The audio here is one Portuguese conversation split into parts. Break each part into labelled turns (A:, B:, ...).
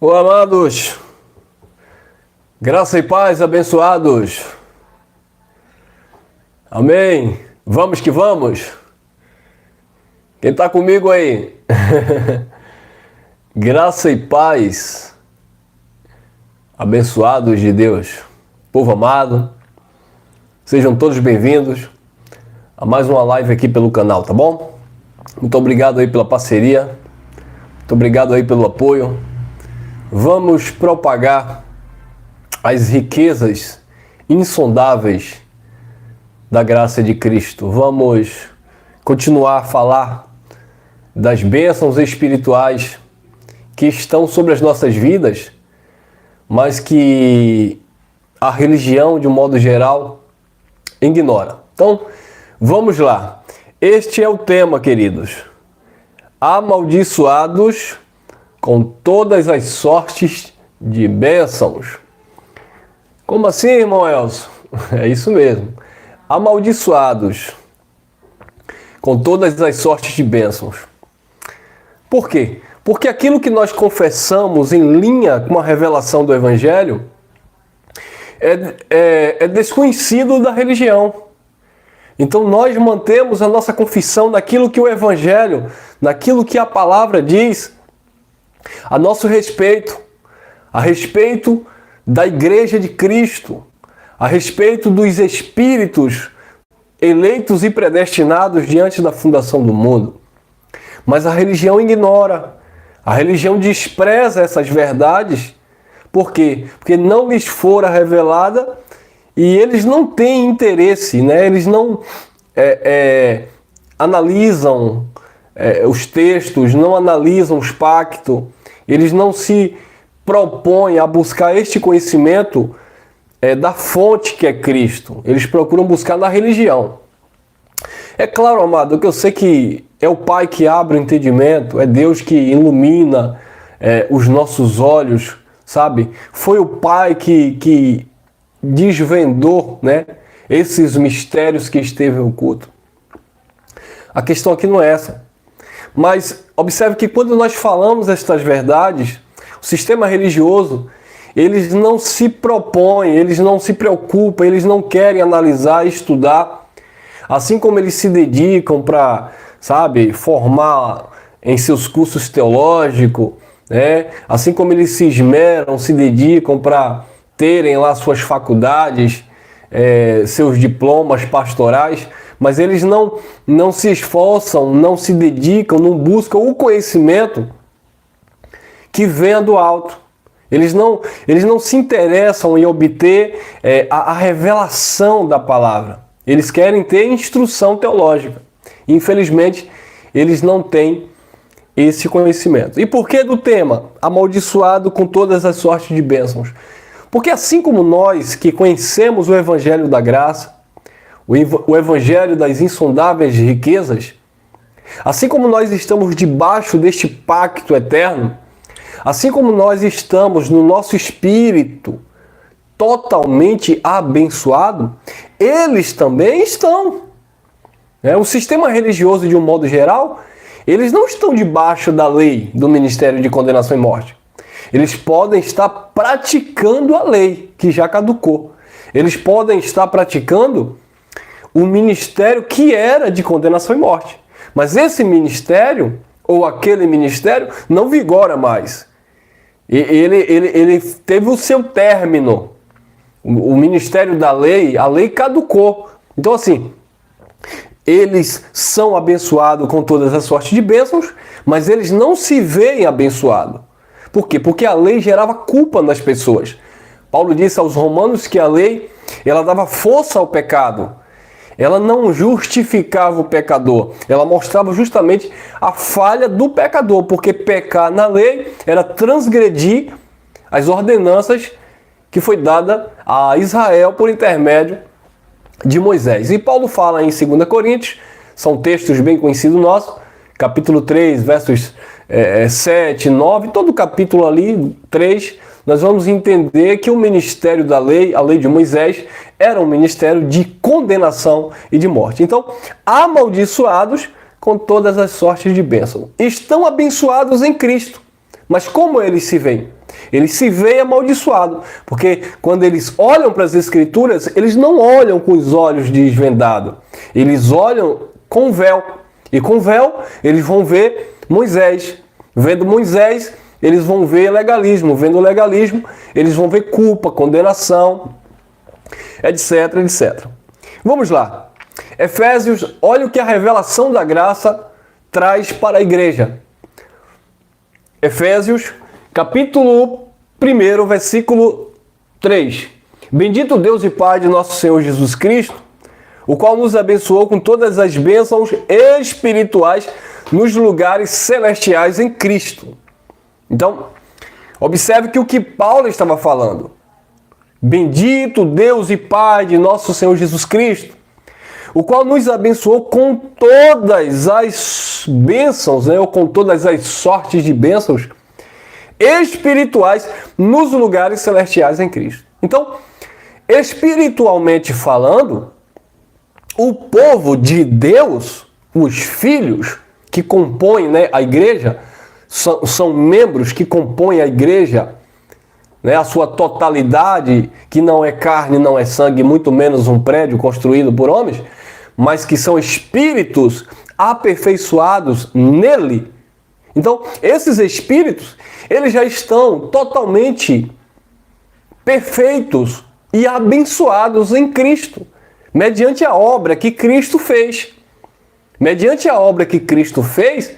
A: Olá, amados, graça e paz, abençoados, amém, vamos que vamos, quem está comigo aí, graça e paz, abençoados de Deus, povo amado, sejam todos bem-vindos a mais uma live aqui pelo canal, tá bom? Muito obrigado aí pela parceria, muito obrigado aí pelo apoio. Vamos propagar as riquezas insondáveis da graça de Cristo. Vamos continuar a falar das bênçãos espirituais que estão sobre as nossas vidas, mas que a religião, de um modo geral, ignora. Então, vamos lá. Este é o tema, queridos. Amaldiçoados com todas as sortes de bênçãos. Como assim, irmão Elcio? É isso mesmo. Amaldiçoados com todas as sortes de bênçãos. Por quê? Porque aquilo que nós confessamos em linha com a revelação do Evangelho é desconhecido da religião. Então nós mantemos a nossa confissão naquilo que o Evangelho, naquilo que a palavra diz, a nosso respeito, a respeito da Igreja de Cristo, a respeito dos espíritos eleitos e predestinados diante da fundação do mundo. Mas a religião ignora, a religião despreza essas verdades. Por quê? Porque não lhes fora revelada e eles não têm interesse, né? Eles não analisam os textos, não analisam os pactos, eles não se propõem a buscar este conhecimento da fonte que é Cristo. Eles procuram buscar na religião. É claro, amado, que eu sei que é o Pai que abre o entendimento, é Deus que ilumina os nossos olhos, sabe? Foi o Pai que desvendou, né, esses mistérios que esteve oculto. A questão aqui não é essa. Mas observe que quando nós falamos estas verdades, o sistema religioso, eles não se propõem, eles não se preocupam, eles não querem analisar, estudar, assim como eles se dedicam para, sabe, formar em seus cursos teológicos, né? Assim como eles se esmeram, se dedicam para terem lá suas faculdades, seus diplomas pastorais, mas eles não se esforçam, não se dedicam, não buscam o conhecimento que vem do alto. Eles não se interessam em obter a revelação da palavra. Eles querem ter instrução teológica. Infelizmente, eles não têm esse conhecimento. E por que do tema? Amaldiçoado com todas as sortes de bênçãos. Porque assim como nós que conhecemos o Evangelho da Graça, o Evangelho das insondáveis riquezas, assim como nós estamos debaixo deste pacto eterno, assim como nós estamos no nosso espírito totalmente abençoado, eles também estão. O sistema religioso, de um modo geral, eles não estão debaixo da lei do Ministério de Condenação e Morte. Eles podem estar praticando a lei que já caducou. Eles podem estar praticando o ministério que era de condenação e morte. Mas esse ministério, ou aquele ministério, não vigora mais. Ele teve o seu término. O ministério da lei, a lei caducou. Então assim, eles são abençoados com todas as sortes de bênçãos, mas eles não se veem abençoados. Por quê? Porque a lei gerava culpa nas pessoas. Paulo disse aos romanos que a lei, ela dava força ao pecado. Ela não justificava o pecador, ela mostrava justamente a falha do pecador, porque pecar na lei era transgredir as ordenanças que foi dada a Israel por intermédio de Moisés. E Paulo fala em 2 Coríntios, são textos bem conhecidos nossos, capítulo 3, versos 7, 9, todo o capítulo ali, 3, nós vamos entender que o ministério da lei, a lei de Moisés, era um ministério de condenação e de morte. Então, amaldiçoados com todas as sortes de bênção. Estão abençoados em Cristo. Mas como eles se veem? Eles se veem amaldiçoados, porque quando eles olham para as Escrituras, eles não olham com os olhos desvendados, eles olham com véu. E com véu, eles vão ver Moisés. Vendo Moisés, eles vão ver legalismo. Vendo legalismo, eles vão ver culpa, condenação, etc, etc. Vamos lá. Efésios, olha o que a revelação da graça traz para a igreja. Efésios, capítulo 1, versículo 3. Bendito Deus e Pai de nosso Senhor Jesus Cristo, o qual nos abençoou com todas as bênçãos espirituais nos lugares celestiais em Cristo. Então, observe que o que Paulo estava falando. Bendito Deus e Pai de nosso Senhor Jesus Cristo, o qual nos abençoou com todas as bênçãos, né, ou com todas as sortes de bênçãos espirituais nos lugares celestiais em Cristo. Então, espiritualmente falando, o povo de Deus, os filhos que compõem, né, a igreja, são membros que compõem a igreja, né, a sua totalidade, que não é carne, não é sangue, muito menos um prédio construído por homens, mas que são espíritos aperfeiçoados nele. Então, esses espíritos, eles já estão totalmente perfeitos e abençoados em Cristo, mediante a obra que Cristo fez. Mediante a obra que Cristo fez,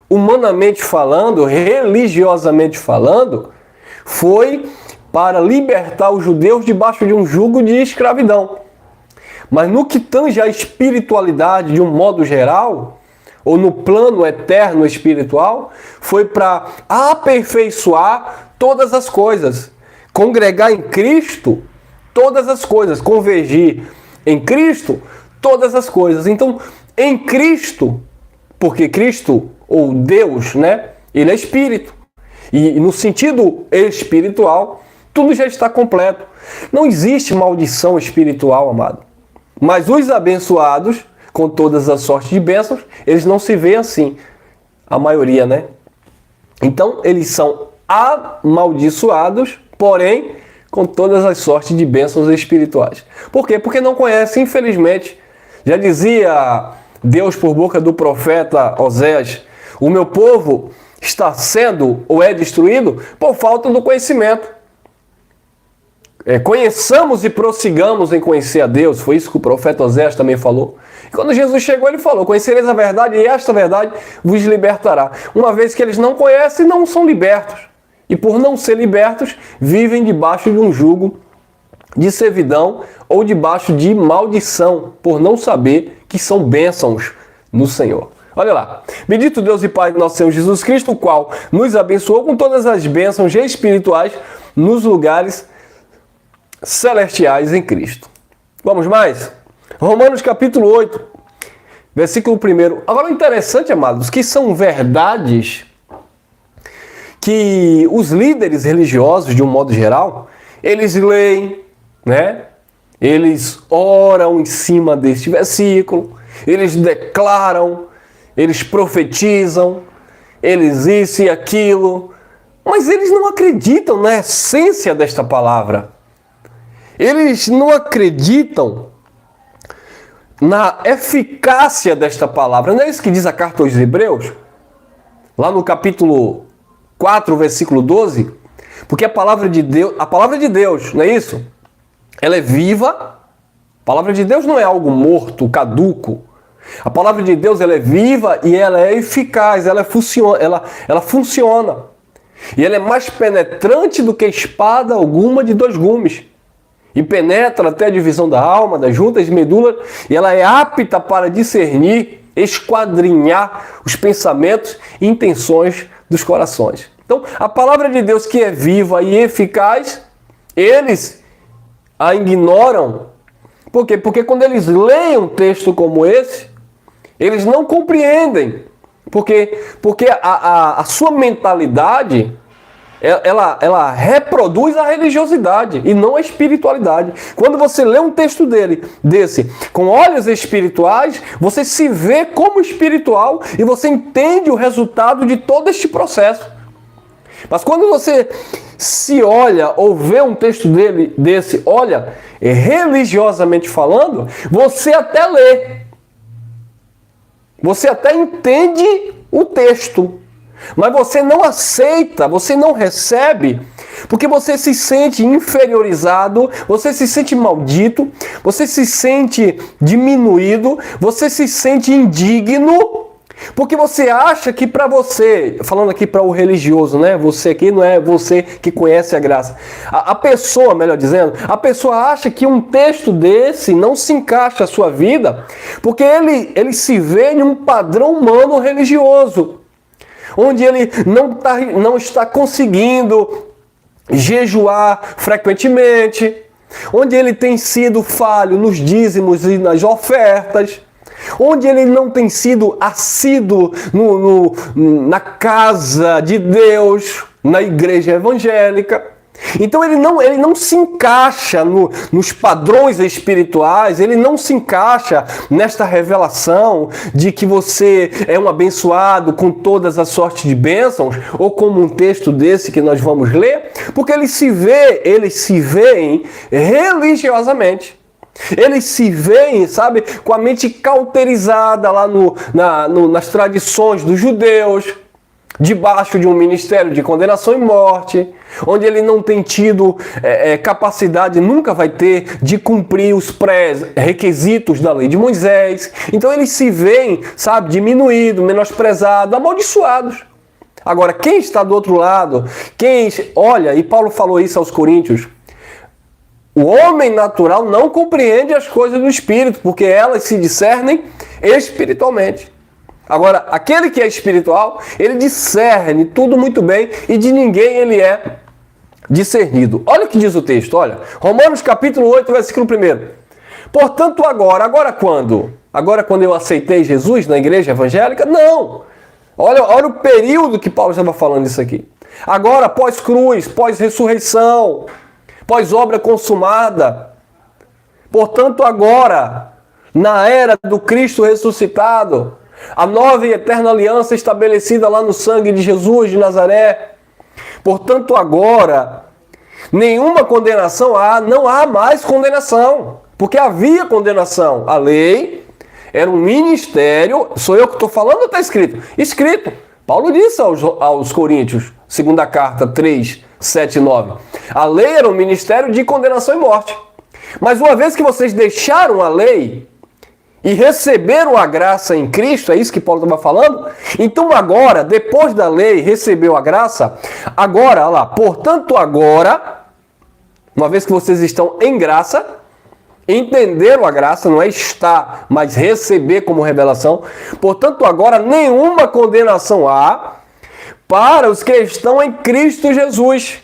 A: humanamente falando, religiosamente falando, foi para libertar os judeus debaixo de um jugo de escravidão. Mas no que tange à espiritualidade de um modo geral, ou no plano eterno espiritual, foi para aperfeiçoar todas as coisas, congregar em Cristo todas as coisas, convergir em Cristo todas as coisas. Então, em Cristo, porque Cristo, ou Deus, né, ele é espírito. E no sentido espiritual, tudo já está completo. Não existe maldição espiritual, amado. Mas os abençoados, com todas as sortes de bênçãos, eles não se veem assim. A maioria, né? Então, eles são amaldiçoados, porém, com todas as sortes de bênçãos espirituais. Por quê? Porque não conhecem, infelizmente. Já dizia Deus por boca do profeta Oséias: o meu povo está sendo ou é destruído por falta do conhecimento. Conheçamos e prossigamos em conhecer a Deus. Foi isso que o profeta Oséias também falou. E quando Jesus chegou, ele falou: conhecereis a verdade e esta verdade vos libertará. Uma vez que eles não conhecem, não são libertos. E por não ser libertos, vivem debaixo de um jugo de servidão ou debaixo de maldição, por não saber que são bênçãos no Senhor. Olha lá. Bendito Deus e Pai de nosso Senhor Jesus Cristo, o qual nos abençoou com todas as bênçãos espirituais nos lugares celestiais em Cristo. Vamos mais? Romanos capítulo 8, versículo 1. Agora, o interessante, amados, que são verdades que os líderes religiosos, de um modo geral, eles leem, né? Eles oram em cima deste versículo, eles declaram, eles profetizam, eles isso e aquilo, mas eles não acreditam na essência desta palavra. Eles não acreditam na eficácia desta palavra. Não é isso que diz a carta aos Hebreus? Lá no capítulo 4, versículo 12. Porque a palavra de Deus, não é isso? Ela é viva. A palavra de Deus não é algo morto, caduco. A palavra de Deus, ela é viva e ela é eficaz, ela funciona. E ela é mais penetrante do que espada alguma de dois gumes. E penetra até a divisão da alma, das juntas e medulas, e ela é apta para discernir, esquadrinhar os pensamentos e intenções dos corações. Então, a palavra de Deus, que é viva e eficaz, eles a ignoram. Por quê? Porque quando eles leem um texto como esse, eles não compreendem. Porque a sua mentalidade, ela reproduz a religiosidade e não a espiritualidade. Quando você lê um texto desse com olhos espirituais, você se vê como espiritual e você entende o resultado de todo este processo. Mas quando você se olha ou vê um texto desse, olha, religiosamente falando, você até lê. Você até entende o texto. Mas você não aceita, você não recebe, porque você se sente inferiorizado, você se sente maldito, você se sente diminuído, você se sente indigno, porque você acha que para você, falando aqui para o religioso, né? Você aqui não é você que conhece a graça. A pessoa, melhor dizendo, a pessoa acha que um texto desse não se encaixa à sua vida, porque ele se vê em um padrão humano religioso, onde ele não está conseguindo jejuar frequentemente, onde ele tem sido falho nos dízimos e nas ofertas, onde ele não tem sido assíduo na casa de Deus, na igreja evangélica. Então ele não se encaixa nos padrões espirituais, ele não se encaixa nesta revelação de que você é um abençoado com todas as sortes de bênçãos, ou como um texto desse que nós vamos ler, porque eles se veem religiosamente. Eles se veem, sabe, com a mente cauterizada lá nas tradições dos judeus, debaixo de um ministério de condenação e morte, onde ele não tem tido capacidade, nunca vai ter, de cumprir os pré-requisitos da lei de Moisés. Então eles se veem, sabe, diminuídos, menosprezados, amaldiçoados. Agora, quem está do outro lado, olha, e Paulo falou isso aos Coríntios, o homem natural não compreende as coisas do Espírito, porque elas se discernem espiritualmente. Agora, aquele que é espiritual, ele discerne tudo muito bem e de ninguém ele é discernido. Olha o que diz o texto, olha. Romanos capítulo 8, versículo 1. Portanto, agora quando? Agora quando eu aceitei Jesus na igreja evangélica? Não! Olha o período que Paulo estava falando isso aqui. Agora, pós-cruz, pós-ressurreição, pós-obra consumada. Portanto, agora, na era do Cristo ressuscitado, a nova e eterna aliança estabelecida lá no sangue de Jesus de Nazaré. Portanto, agora, nenhuma condenação há, não há mais condenação, porque havia condenação. A lei era um ministério, sou eu que estou falando ou está escrito? Escrito. Paulo disse aos Coríntios, segunda carta 3, 7 e 9. A lei era um ministério de condenação e morte. Mas uma vez que vocês deixaram a lei e receberam a graça em Cristo, é isso que Paulo estava falando? Então agora, depois da lei, recebeu a graça, agora, olha lá, portanto agora, uma vez que vocês estão em graça, entenderam a graça, não é estar, mas receber como revelação, portanto agora nenhuma condenação há para os que estão em Cristo Jesus,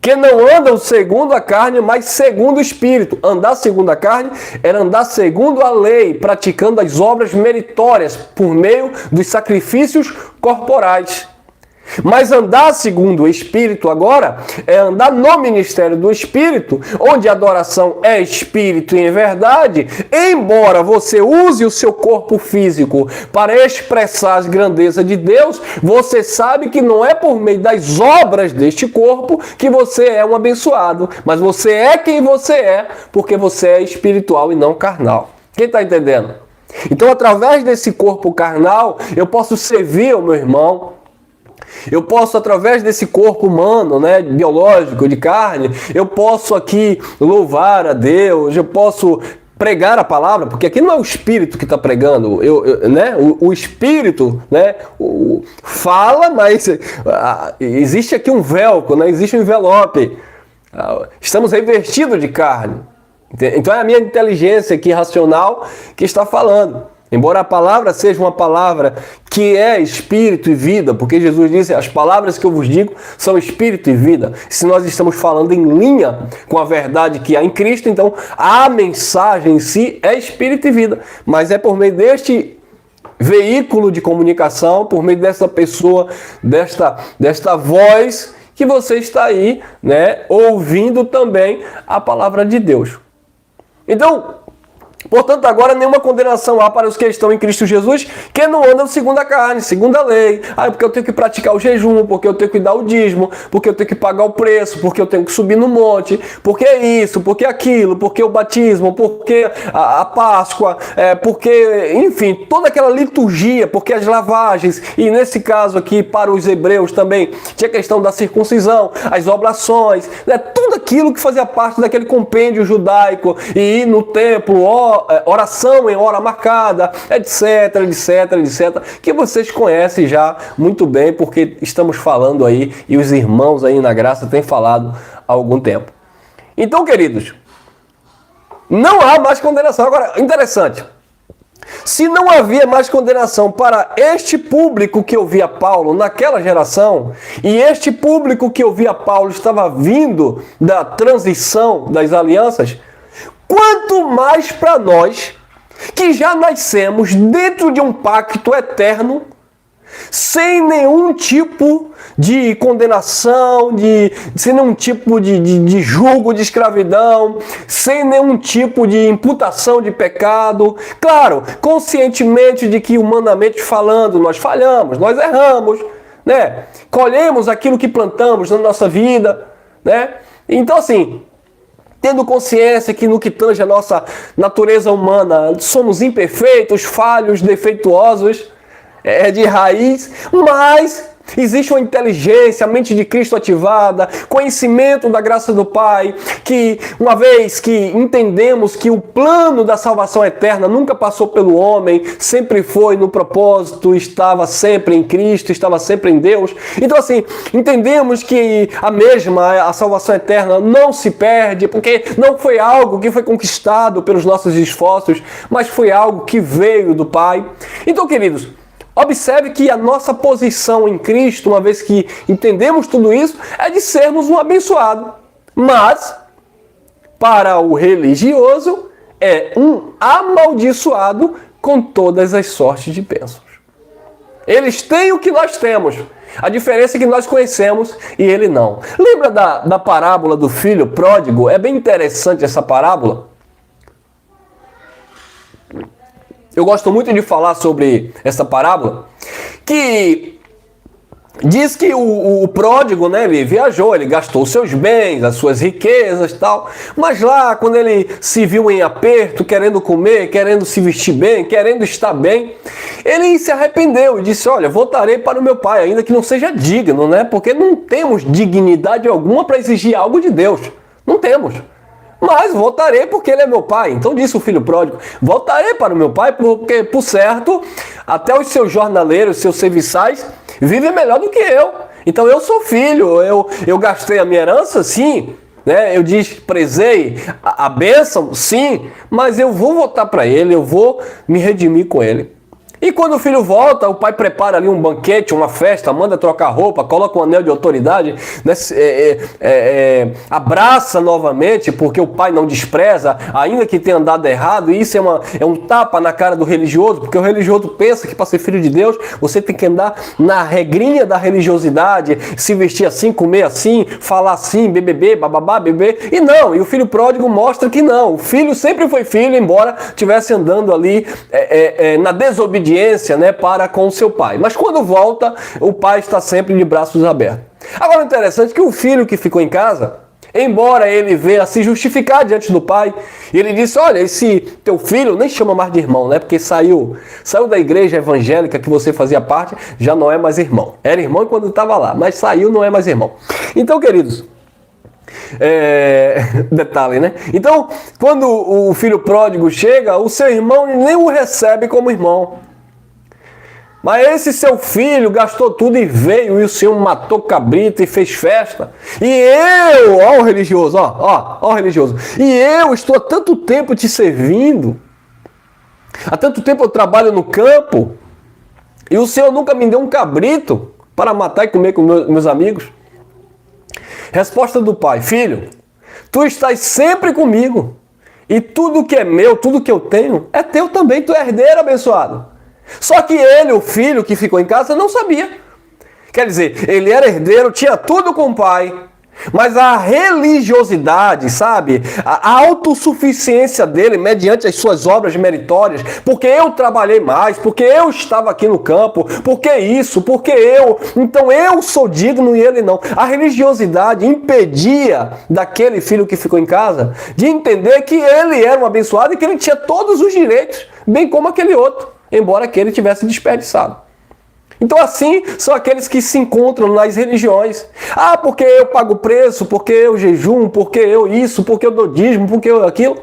A: que não andam segundo a carne, mas segundo o Espírito. Andar segundo a carne era andar segundo a lei, praticando as obras meritórias por meio dos sacrifícios corporais. Mas andar segundo o Espírito agora é andar no ministério do Espírito, onde a adoração é Espírito e em verdade, embora você use o seu corpo físico para expressar as grandezas de Deus, você sabe que não é por meio das obras deste corpo que você é um abençoado, mas você é quem você é, porque você é espiritual e não carnal. Quem está entendendo? Então, através desse corpo carnal, eu posso servir ao meu irmão. Eu posso, através desse corpo humano, né, biológico, de carne, eu posso aqui louvar a Deus, eu posso pregar a palavra, porque aqui não é o Espírito que está pregando, né, o Espírito, né, fala, mas existe aqui um velcro, né, existe um envelope, estamos revestidos de carne. Então é a minha inteligência aqui racional que está falando. Embora a palavra seja uma palavra que é espírito e vida, porque Jesus disse, as palavras que eu vos digo são espírito e vida. Se nós estamos falando em linha com a verdade que há em Cristo, então a mensagem em si é espírito e vida. Mas é por meio deste veículo de comunicação, por meio dessa pessoa, desta voz, que você está aí, né, ouvindo também a palavra de Deus. Então, Portanto, agora nenhuma condenação há para os que estão em Cristo Jesus, que não andam segundo a carne, segundo a lei. Porque eu tenho que praticar o jejum, porque eu tenho que dar o dízimo, porque eu tenho que pagar o preço, porque eu tenho que subir no monte, porque isso, porque aquilo, porque o batismo, porque a Páscoa, porque, enfim, toda aquela liturgia, porque as lavagens, e nesse caso aqui, para os hebreus também, tinha a questão da circuncisão, as oblações, né, tudo aquilo que fazia parte daquele compêndio judaico, e ir no templo, oração em hora marcada, etc, etc, etc, que vocês conhecem já muito bem, porque estamos falando aí, e os irmãos aí na graça têm falado há algum tempo. Então, queridos, não há mais condenação. Agora, interessante, se não havia mais condenação para este público que ouvia Paulo naquela geração, e este público que ouvia Paulo estava vindo da transição das alianças, quanto mais para nós, que já nascemos dentro de um pacto eterno, sem nenhum tipo de condenação, sem nenhum tipo de julgo de escravidão, sem nenhum tipo de imputação de pecado. Claro, conscientemente de que humanamente falando, nós falhamos, nós erramos, né? Colhemos aquilo que plantamos na nossa vida, né? Então, assim, tendo consciência que no que tange a nossa natureza humana, somos imperfeitos, falhos, defeituosos, de raiz, mas existe uma inteligência, a mente de Cristo ativada, conhecimento da graça do Pai, que uma vez que entendemos que o plano da salvação eterna nunca passou pelo homem, sempre foi no propósito, estava sempre em Cristo, estava sempre em Deus. Então assim, entendemos que a salvação eterna não se perde, porque não foi algo que foi conquistado pelos nossos esforços, mas foi algo que veio do Pai. Então, queridos, observe que a nossa posição em Cristo, uma vez que entendemos tudo isso, é de sermos um abençoado. Mas, para o religioso, é um amaldiçoado com todas as sortes de bênçãos. Eles têm o que nós temos. A diferença é que nós conhecemos e ele não. Lembra da parábola do filho pródigo? É bem interessante essa parábola. Eu gosto muito de falar sobre essa parábola, que diz que o pródigo, né, ele viajou, ele gastou seus bens, as suas riquezas e tal, mas lá, quando ele se viu em aperto, querendo comer, querendo se vestir bem, querendo estar bem, ele se arrependeu e disse, olha, voltarei para o meu pai, ainda que não seja digno, né, porque não temos dignidade alguma para exigir algo de Deus, não temos. Mas voltarei porque ele é meu pai. Então disse o filho pródigo, voltarei para o meu pai porque, por certo, até os seus jornaleiros, seus serviçais, vivem melhor do que eu. Então eu sou filho, eu gastei a minha herança, sim, né? Eu desprezei a bênção, sim, mas eu vou voltar para ele, eu vou me redimir com ele. E quando o filho volta, o pai prepara ali um banquete, uma festa, manda trocar roupa, coloca um anel de autoridade, né, abraça novamente, porque o pai não despreza, ainda que tenha andado errado. E isso é um tapa na cara do religioso, porque o religioso pensa que para ser filho de Deus, você tem que andar na regrinha da religiosidade, se vestir assim, comer assim, falar assim, bebê, bababá, bebê. E não, e o filho pródigo mostra que não. O filho sempre foi filho, embora estivesse andando ali na desobediência, né, para com seu pai. Mas quando volta, o pai está sempre de braços abertos. Agora, o interessante é que o filho que ficou em casa, embora ele venha se justificar diante do pai, ele disse, olha, esse teu filho, nem chama mais de irmão, né, porque saiu da igreja evangélica que você fazia parte, já não é mais irmão. Era irmão quando estava lá, mas saiu, não é mais irmão. Então, queridos, detalhe, né? Então, quando o filho pródigo chega, o seu irmão nem o recebe como irmão. Mas esse seu filho gastou tudo e veio, e o senhor matou cabrito e fez festa. E eu, ó o religioso, ó o religioso. E eu estou há tanto tempo te servindo. Há tanto tempo eu trabalho no campo. E o senhor nunca me deu um cabrito para matar e comer com meus amigos. Resposta do pai, filho, tu estás sempre comigo. E tudo que é meu, tudo que eu tenho, é teu também, tu é herdeiro abençoado. Só que ele, o filho que ficou em casa, não sabia. Quer dizer, ele era herdeiro, tinha tudo com o pai, Mas a religiosidade, sabe? A autossuficiência dele mediante as suas obras meritórias, porque eu trabalhei mais, porque eu estava aqui no campo, porque isso, porque eu, então eu sou digno e ele não. A religiosidade impedia daquele filho que ficou em casa de entender que ele era um abençoado e que ele tinha todos os direitos, bem como aquele outro, embora aquele tivesse desperdiçado. Então assim são aqueles que se encontram nas religiões. Ah, porque eu pago preço, porque eu jejum, porque eu isso, porque eu dou dízimo, porque eu aquilo.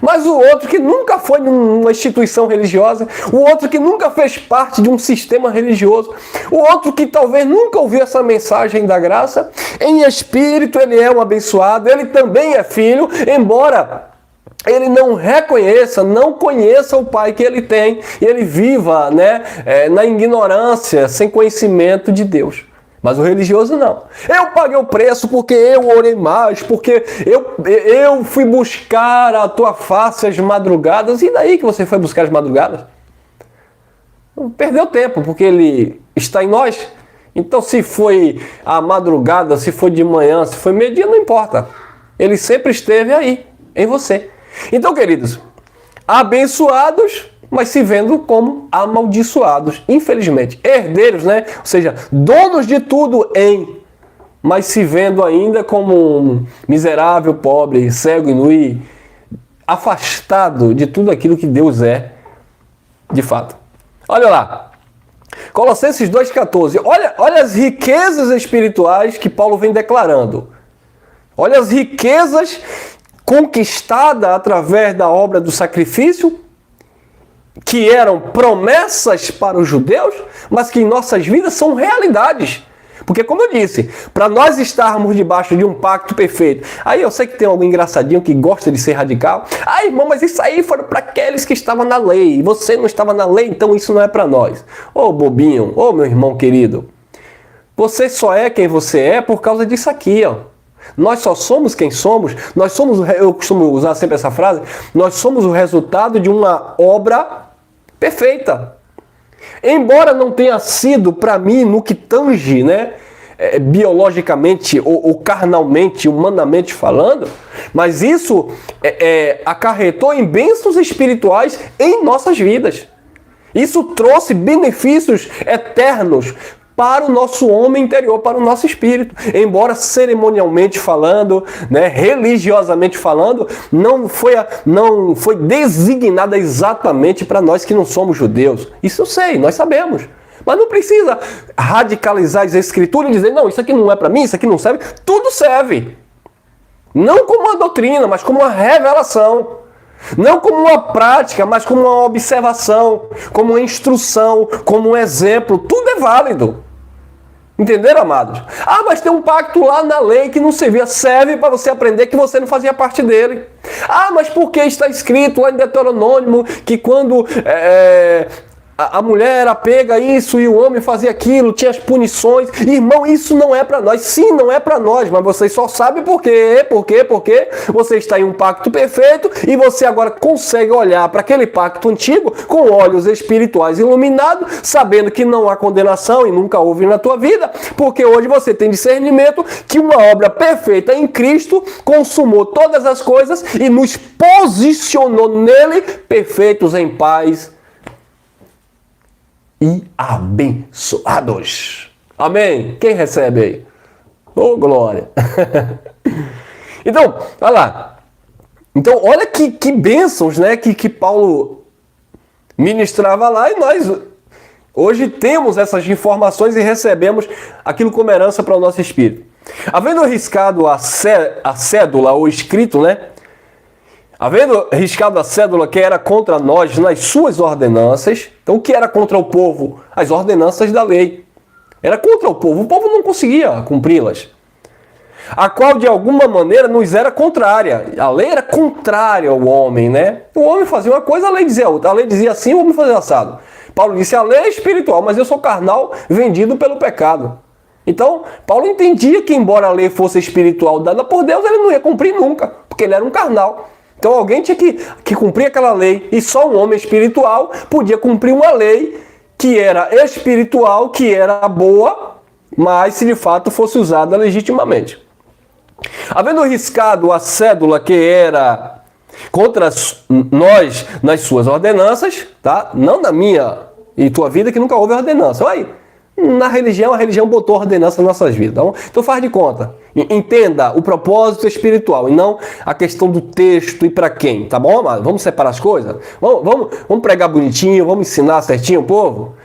A: Mas o outro que nunca foi numa instituição religiosa, o outro que nunca fez parte de um sistema religioso, o outro que talvez nunca ouviu essa mensagem da graça, em espírito ele é um abençoado, ele também é filho, embora ele não reconheça, não conheça o pai que ele tem e ele viva, né, na ignorância, sem conhecimento de Deus. Mas o religioso não. Eu paguei o preço porque eu orei mais, porque eu fui buscar a tua face às madrugadas. E daí que você foi buscar as madrugadas? Perdeu tempo, porque ele está em nós. Então se foi à madrugada, se foi de manhã, se foi meio-dia, não importa. Ele sempre esteve aí, em você. Então, queridos, abençoados, mas se vendo como amaldiçoados, infelizmente. Herdeiros, né? Ou seja, donos de tudo mas se vendo ainda como um miserável, pobre, cego e nu, afastado de tudo aquilo que Deus é, de fato. Olha lá, Colossenses 2,14. Olha as riquezas espirituais que Paulo vem declarando. Olha as riquezas conquistadas através da obra do sacrifício, que eram promessas para os judeus, mas que em nossas vidas são realidades. Porque, como eu disse, para nós estarmos debaixo de um pacto perfeito, aí eu sei que tem algum engraçadinho que gosta de ser radical. Ah, irmão, mas isso aí foram para aqueles que estavam na lei. Você não estava na lei, então isso não é para nós. Ô bobinho, ô meu irmão querido, você só é quem você é por causa disso aqui, ó. Nós só somos quem somos, eu costumo usar sempre essa frase, nós somos o resultado de uma obra perfeita. Embora não tenha sido para mim no que tange, né, biologicamente ou carnalmente, humanamente falando, mas isso acarretou em bênçãos espirituais em nossas vidas. Isso trouxe benefícios eternos para o nosso homem interior, para o nosso espírito. Embora cerimonialmente falando, né, religiosamente falando, não foi designada exatamente para nós que não somos judeus. Isso eu sei, nós sabemos. Mas não precisa radicalizar as escrituras e dizer, não, isso aqui não é para mim, isso aqui não serve. Tudo serve. Não como uma doutrina, mas como uma revelação. Não como uma prática, mas como uma observação, como uma instrução, como um exemplo. Tudo é válido. Entenderam, amados? Ah, mas tem um pacto lá na lei que não servia. Serve para você aprender que você não fazia parte dele. Ah, mas por que está escrito lá em Deuteronômio que quando a mulher apega isso e o homem fazia aquilo, tinha as punições? Irmão, isso não é para nós. Sim, não é para nós, mas você só sabe por quê. Porque você está em um pacto perfeito e você agora consegue olhar para aquele pacto antigo com olhos espirituais iluminados, sabendo que não há condenação e nunca houve na tua vida, porque hoje você tem discernimento que uma obra perfeita em Cristo consumou todas as coisas e nos posicionou nele perfeitos em paz e abençoados. Amém? Quem recebe aí? Oh, glória! Então, olha lá. Então, olha que bênçãos, né, que Paulo ministrava lá, e nós hoje temos essas informações e recebemos aquilo como herança para o nosso espírito. Havendo riscado a cédula, ou escrito, né? Havendo riscado a cédula que era contra nós nas suas ordenanças. Então, o que era contra o povo? As ordenanças da lei. Era contra o povo não conseguia cumpri-las. A qual, de alguma maneira, nos era contrária. A lei era contrária ao homem, né? O homem fazia uma coisa, a lei dizia outra. A lei dizia assim, o homem fazia assado. Paulo disse, a lei é espiritual, mas eu sou carnal, vendido pelo pecado. Então, Paulo entendia que, embora a lei fosse espiritual dada por Deus, ele não ia cumprir nunca, porque ele era um carnal. Então alguém tinha que cumprir aquela lei, e só um homem espiritual podia cumprir uma lei que era espiritual, que era boa, mas se de fato fosse usada legitimamente. Havendo riscado a cédula que era contra nós nas suas ordenanças, tá? Não na minha e tua vida, que nunca houve ordenança. Olha aí, na religião, a religião botou ordenança nas nossas vidas. Então faz de conta. Entenda o propósito espiritual e não a questão do texto e para quem, tá bom, amado? Vamos separar as coisas? Vamos pregar bonitinho, vamos ensinar certinho o povo?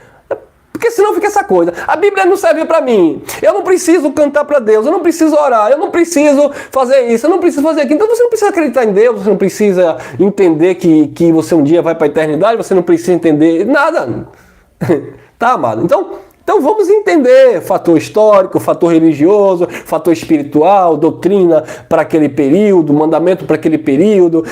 A: Porque senão fica essa coisa. A Bíblia não serve para mim. Eu não preciso cantar para Deus. Eu não preciso orar. Eu não preciso fazer isso. Eu não preciso fazer aquilo. Então você não precisa acreditar em Deus. Você não precisa entender que você um dia vai para a eternidade. Você não precisa entender nada. Tá, amado? Então vamos entender fator histórico, fator religioso, fator espiritual, doutrina para aquele período, mandamento para aquele período,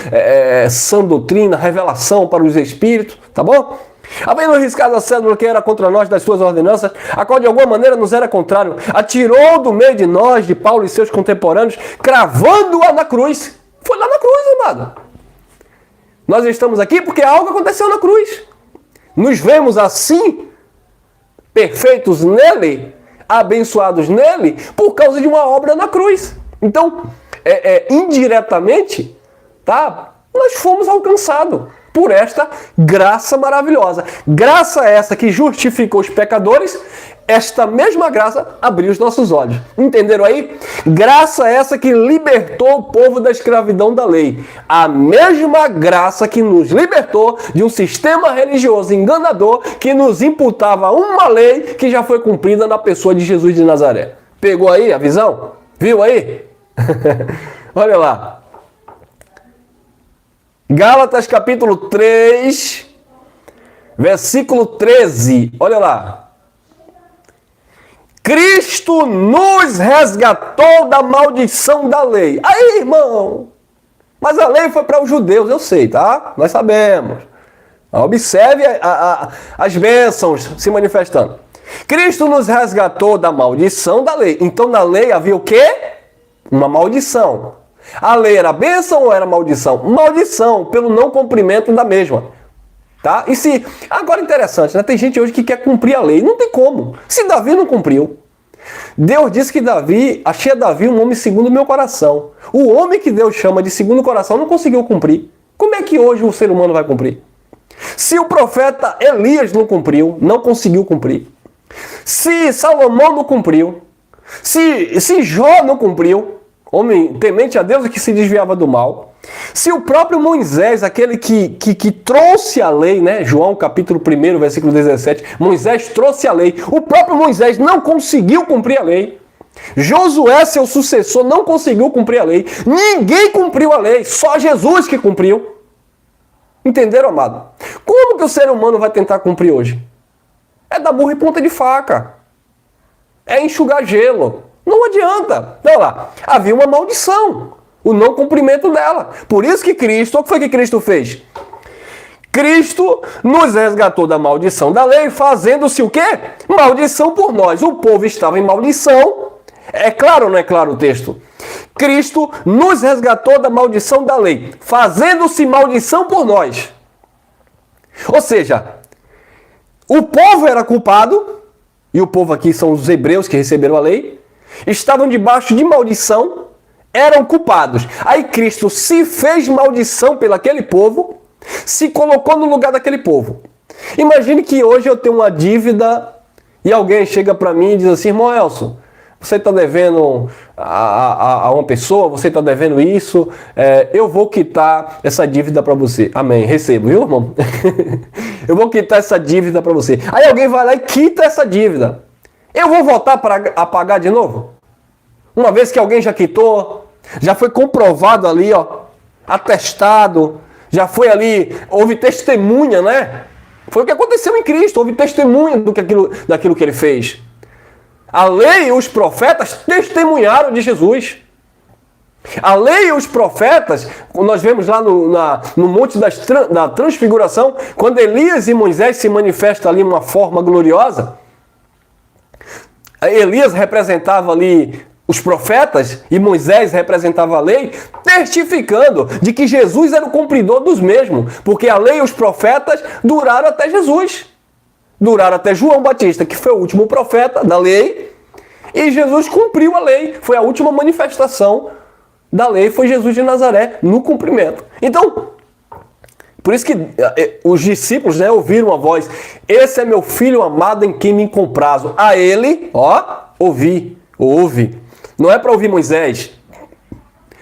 A: sã doutrina, revelação para os espíritos. Tá bom? Havendo arriscado a cédula que era contra nós das suas ordenanças, a qual de alguma maneira nos era contrário, atirou do meio de nós, de Paulo e seus contemporâneos, cravando-a na cruz. Foi lá na cruz, amado. Nós estamos aqui porque algo aconteceu na cruz. Nos vemos assim, perfeitos nele, abençoados nele, por causa de uma obra na cruz. Então, indiretamente, tá? Nós fomos alcançados por esta graça maravilhosa. Graça essa que justificou os pecadores, esta mesma graça abriu os nossos olhos. Entenderam aí? Graça essa que libertou o povo da escravidão da lei. A mesma graça que nos libertou de um sistema religioso enganador que nos imputava uma lei que já foi cumprida na pessoa de Jesus de Nazaré. Pegou aí a visão? Viu aí? Olha lá. Gálatas capítulo 3, versículo 13. Olha lá. Cristo nos resgatou da maldição da lei. Aí, irmão. Mas a lei foi para os judeus, eu sei, tá? Nós sabemos. Observe as bênçãos se manifestando. Cristo nos resgatou da maldição da lei. Então na lei havia o quê? Uma maldição. A lei era bênção ou era maldição? Maldição, pelo não cumprimento da mesma. Tá? Agora interessante, né? Tem gente hoje que quer cumprir a lei. Não tem como. Se Davi não cumpriu. Deus disse que achei a Davi um homem segundo o meu coração. O homem que Deus chama de segundo o coração não conseguiu cumprir. Como é que hoje o ser humano vai cumprir? Se o profeta Elias não cumpriu, não conseguiu cumprir. Se Salomão não cumpriu. Se Jó não cumpriu. Homem temente a Deus e que se desviava do mal. Se o próprio Moisés, aquele que trouxe a lei, né? João capítulo 1, versículo 17, Moisés trouxe a lei. O próprio Moisés não conseguiu cumprir a lei. Josué, seu sucessor, não conseguiu cumprir a lei. Ninguém cumpriu a lei, só Jesus que cumpriu. Entenderam, amado? Como que o ser humano vai tentar cumprir hoje? É dar burro e ponta de faca. É enxugar gelo. Não adianta. Olha lá, havia uma maldição, o não cumprimento dela. Por isso que Cristo, o que foi que Cristo fez? Cristo nos resgatou da maldição da lei, fazendo-se o quê? Maldição por nós. O povo estava em maldição. É claro ou não é claro o texto? Cristo nos resgatou da maldição da lei, fazendo-se maldição por nós. Ou seja, o povo era culpado, e o povo aqui são os hebreus que receberam a lei, estavam debaixo de maldição, eram culpados. Aí Cristo se fez maldição pelo aquele povo, se colocou no lugar daquele povo. Imagine que hoje eu tenho uma dívida e alguém chega para mim e diz assim: irmão Elson, você está devendo a uma pessoa, você está devendo isso, eu vou quitar essa dívida para você. Amém, recebo, viu, irmão? Eu vou quitar essa dívida para você. Aí alguém vai lá e quita essa dívida. Eu vou voltar a pagar de novo? Uma vez que alguém já quitou, já foi comprovado ali, ó, atestado, já foi ali, houve testemunha, né? Foi o que aconteceu em Cristo, houve testemunha daquilo que ele fez. A lei e os profetas testemunharam de Jesus. A lei e os profetas, nós vemos lá no Monte da Transfiguração, quando Elias e Moisés se manifestam ali em uma forma gloriosa, Elias representava ali os profetas e Moisés representava a lei, testificando de que Jesus era o cumpridor dos mesmos, porque a lei e os profetas duraram até Jesus. Duraram até João Batista, que foi o último profeta da lei, e Jesus cumpriu a lei, foi a última manifestação da lei foi Jesus de Nazaré, no cumprimento. Então, por isso que os discípulos, né, ouviram a voz: esse é meu filho amado em quem me comprazo. A ele, ouve. Não é para ouvir Moisés,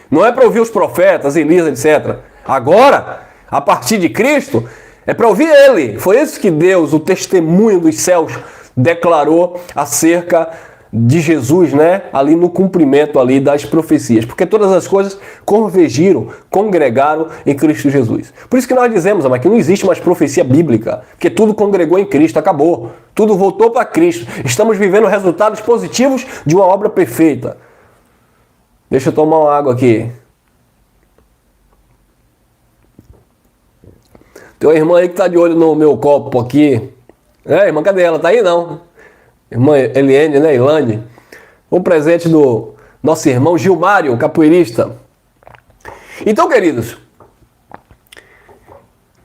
A: não é para ouvir os profetas, Elias, etc. Agora, a partir de Cristo, é para ouvir ele. Foi isso que Deus, o testemunho dos céus, declarou acerca de Jesus, né? Ali no cumprimento ali das profecias. Porque todas as coisas convergiram, congregaram em Cristo Jesus. Por isso que nós dizemos, amado, que não existe mais profecia bíblica. Porque tudo congregou em Cristo, acabou. Tudo voltou para Cristo. Estamos vivendo resultados positivos de uma obra perfeita. Deixa eu tomar uma água aqui. Tem uma irmã aí que está de olho no meu copo aqui. Irmã, cadê ela? Tá aí não? Irmã Eliane, né? Ilane. Um presente do nosso irmão Gilmário, capoeirista. Então, queridos,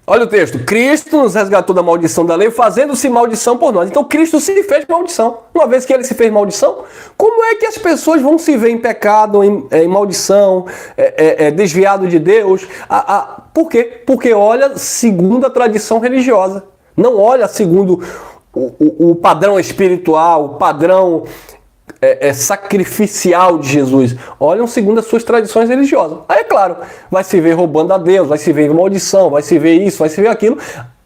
A: olha o texto. Cristo nos resgatou da maldição da lei, fazendo-se maldição por nós. Então, Cristo se fez maldição. Uma vez que ele se fez maldição, como é que as pessoas vão se ver em pecado, em maldição, desviado de Deus? Por quê? Porque olha segundo a tradição religiosa. Não olha segundo o padrão espiritual, o padrão sacrificial de Jesus. Olham segundo as suas tradições religiosas. Aí, é claro, vai se ver roubando a Deus, vai se ver em maldição, vai se ver isso, vai se ver aquilo.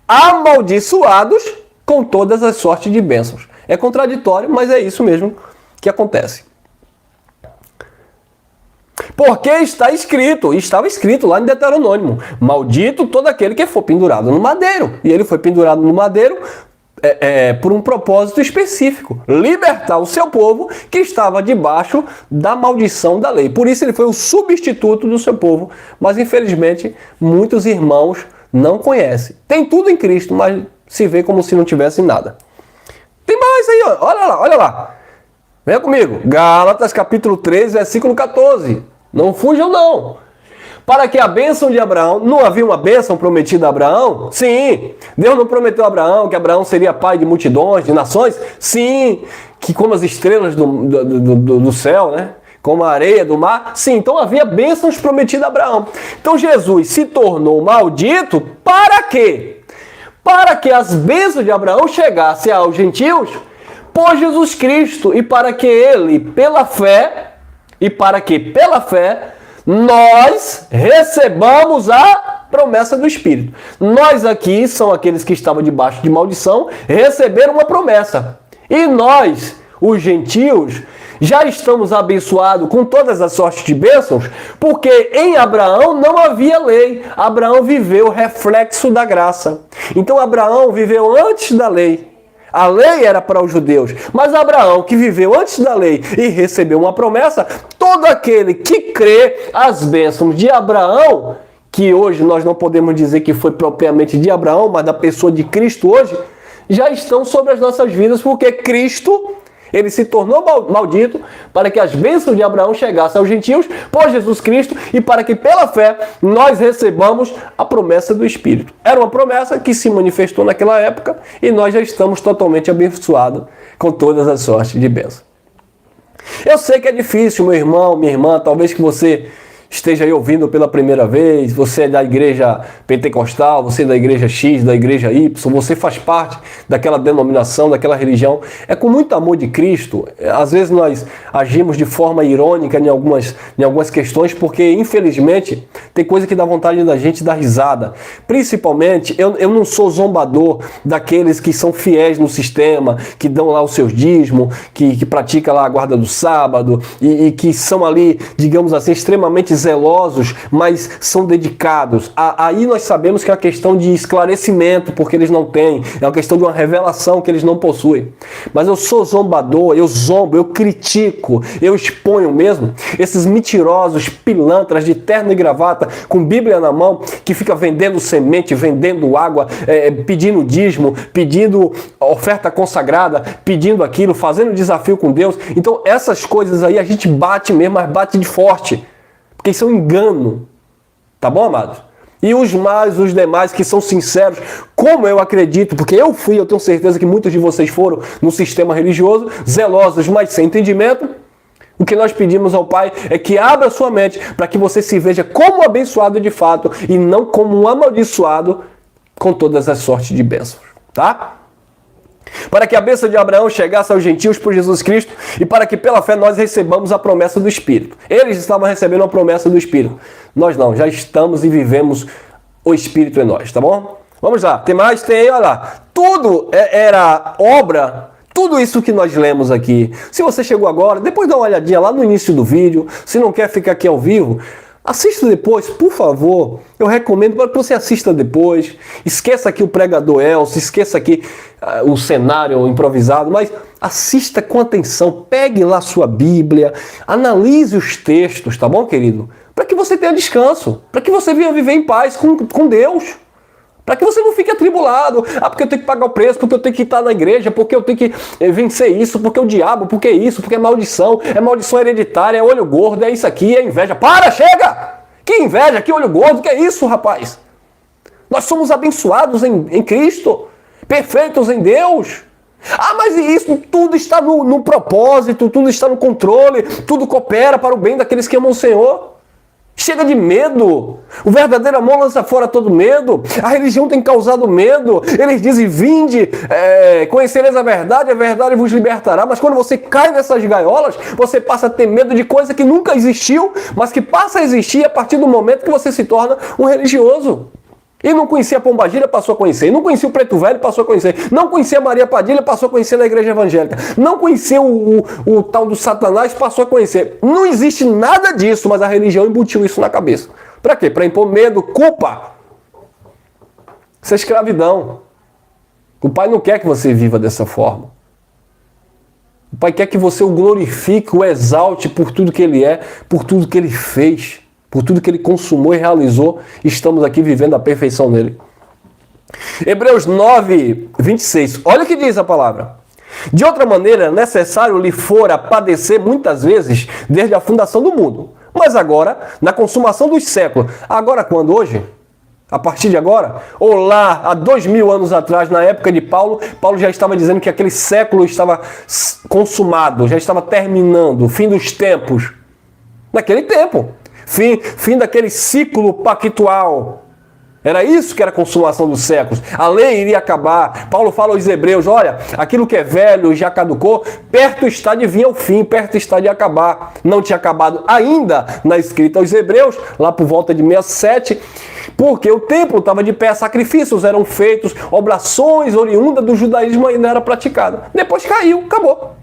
A: Amaldiçoados com todas as sortes de bênçãos. É contraditório, mas é isso mesmo que acontece. Porque estava escrito lá em Deuteronômio: maldito todo aquele que for pendurado no madeiro. E ele foi pendurado no madeiro por um propósito específico: libertar o seu povo que estava debaixo da maldição da lei. Por isso ele foi o substituto do seu povo. Mas infelizmente muitos irmãos não conhecem. Tem tudo em Cristo, mas se vê como se não tivesse nada. Tem mais aí, olha lá. Venha comigo. Gálatas capítulo 3, versículo 14. Não fujam não. Para que a bênção de Abraão... Não havia uma bênção prometida a Abraão? Sim. Deus não prometeu a Abraão que Abraão seria pai de multidões, de nações? Sim. Que como as estrelas do céu, né? Como a areia do mar? Sim. Então havia bênçãos prometidas a Abraão. Então Jesus se tornou maldito para quê? Para que as bênçãos de Abraão chegassem aos gentios por Jesus Cristo, e para que ele, pela fé, nós recebamos a promessa do Espírito. Nós aqui, são aqueles que estavam debaixo de maldição, receberam uma promessa. E nós, os gentios, já estamos abençoados com todas as sortes de bênçãos, porque em Abraão não havia lei. Abraão viveu reflexo da graça. Então Abraão viveu antes da lei. A lei era para os judeus, mas Abraão, que viveu antes da lei e recebeu uma promessa, todo aquele que crê as bênçãos de Abraão, que hoje nós não podemos dizer que foi propriamente de Abraão, mas da pessoa de Cristo hoje, já estão sobre as nossas vidas, porque Cristo, ele se tornou maldito para que as bênçãos de Abraão chegassem aos gentios por Jesus Cristo e para que pela fé nós recebamos a promessa do Espírito. Era uma promessa que se manifestou naquela época e nós já estamos totalmente abençoados com todas as sortes de bênção. Eu sei que é difícil, meu irmão, minha irmã, talvez que você esteja aí ouvindo pela primeira vez, você é da igreja pentecostal, você é da igreja X, da igreja Y, você faz parte daquela denominação, daquela religião. É com muito amor de Cristo. Às vezes nós agimos de forma irônica em algumas questões, porque infelizmente tem coisa que dá vontade da gente dar risada. Principalmente, eu não sou zombador daqueles que são fiéis no sistema, que dão lá os seus dízimos, que praticam lá a guarda do sábado e que são ali, digamos assim, extremamente zelosos, mas são dedicados. Aí nós sabemos que é uma questão de esclarecimento, porque eles não têm. É uma questão de uma revelação que eles não possuem. Mas eu sou zombador, eu zombo, eu critico, eu exponho mesmo esses mentirosos pilantras de terno e gravata, com Bíblia na mão, que fica vendendo semente, vendendo água, pedindo dízimo, pedindo oferta consagrada, pedindo aquilo, fazendo desafio com Deus. Então essas coisas aí a gente bate mesmo, mas bate de forte. Porque isso é um engano, tá bom, amados? E os demais que são sinceros, como eu acredito, porque eu tenho certeza que muitos de vocês foram no sistema religioso, zelosos, mas sem entendimento, O que nós pedimos ao Pai é que abra sua mente para que você se veja como abençoado de fato e não como um amaldiçoado com todas as sortes de bênçãos, tá? Para que a bênção de Abraão chegasse aos gentios por Jesus Cristo e para que pela fé nós recebamos a promessa do Espírito. Eles estavam recebendo a promessa do Espírito. Nós não, já estamos e vivemos o Espírito em nós, tá bom? Vamos lá, tem mais? Tem, olha lá. Tudo era obra, tudo isso que nós lemos aqui. Se você chegou agora, depois dá uma olhadinha lá no início do vídeo. Se não quer ficar aqui ao vivo, assista depois, por favor. Eu recomendo para que você assista depois. Esqueça aqui o pregador Elcio, esqueça aqui o cenário improvisado, mas assista com atenção. Pegue lá sua Bíblia, analise os textos, tá bom, querido? Para que você tenha descanso, para que você venha viver em paz com Deus. Para que você não fique atribulado. Ah, porque eu tenho que pagar o preço, porque eu tenho que estar na igreja, porque eu tenho que vencer isso, porque o diabo, porque isso, porque é maldição hereditária, é olho gordo, é isso aqui, é inveja. Para, chega! Que inveja, que olho gordo, que é isso, rapaz? Nós somos abençoados em Cristo, perfeitos em Deus. Ah, mas isso tudo está no propósito, tudo está no controle, tudo coopera para o bem daqueles que amam o Senhor. Chega de medo. O verdadeiro amor lança fora todo medo. A religião tem causado medo. Eles dizem, vinde, conhecereis a verdade vos libertará. Mas quando você cai nessas gaiolas, você passa a ter medo de coisa que nunca existiu, mas que passa a existir a partir do momento que você se torna um religioso. E não conhecia a Pombagira, passou a conhecer. E não conhecia o Preto Velho, passou a conhecer. Não conhecia a Maria Padilha, passou a conhecer na igreja evangélica. Não conhecia o tal do Satanás, passou a conhecer. Não existe nada disso, mas a religião embutiu isso na cabeça. Para quê? Para impor medo, culpa. Isso é escravidão. O Pai não quer que você viva dessa forma. O Pai quer que você o glorifique, o exalte por tudo que Ele é, por tudo que Ele fez. Por tudo que Ele consumou e realizou, estamos aqui vivendo a perfeição nele. Hebreus 9, 26. Olha o que diz a palavra. De outra maneira, necessário lhe fora padecer muitas vezes desde a fundação do mundo. Mas agora, na consumação dos séculos. Agora quando? Hoje? A partir de agora? Ou lá, há 2000 anos atrás, na época de Paulo, Paulo já estava dizendo que aquele século estava consumado, já estava terminando, o fim dos tempos. Naquele tempo. Fim daquele ciclo pactual. Era isso que era a consumação dos séculos. A lei iria acabar. Paulo fala aos hebreus, olha, aquilo que é velho e já caducou, perto está de vir ao fim, perto está de acabar. Não tinha acabado ainda na escrita aos hebreus, lá por volta de 67, porque o templo estava de pé, sacrifícios eram feitos, oblações oriundas do judaísmo ainda era praticada. Depois caiu, acabou.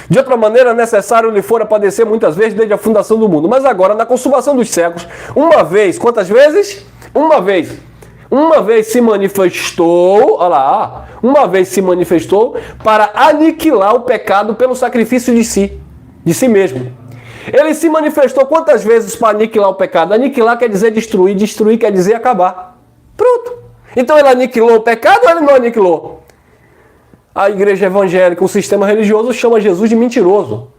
A: De outra maneira, necessário lhe fora padecer muitas vezes desde a fundação do mundo. Mas agora, na consumação dos séculos, uma vez, quantas vezes? Uma vez. Uma vez se manifestou, olha lá, uma vez se manifestou para aniquilar o pecado pelo sacrifício de si mesmo. Ele se manifestou quantas vezes para aniquilar o pecado? Aniquilar quer dizer destruir, destruir quer dizer acabar. Pronto. Então ele aniquilou o pecado ou ele não aniquilou? A igreja evangélica, o sistema religioso chama Jesus de mentiroso.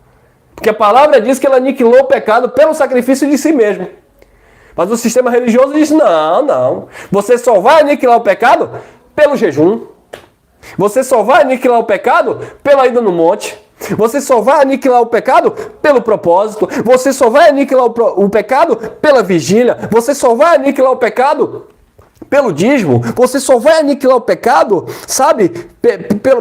A: Porque a palavra diz que ele aniquilou o pecado pelo sacrifício de si mesmo. Mas o sistema religioso diz, não. Você só vai aniquilar o pecado pelo jejum. Você só vai aniquilar o pecado pela ida no monte. Você só vai aniquilar o pecado pelo propósito. Você só vai aniquilar o pecado pela vigília. Você só vai aniquilar o pecado pelo dízimo. Você só vai aniquilar o pecado, sabe?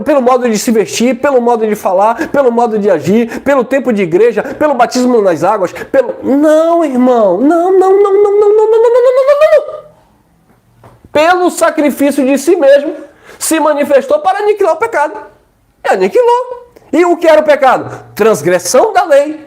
A: Pelo modo de se vestir, pelo modo de falar, pelo modo de agir, pelo tempo de igreja, pelo batismo nas águas, Não, irmão. Não. Pelo sacrifício de si mesmo, se manifestou para aniquilar o pecado. E aniquilou. E o que era o pecado? Transgressão da lei.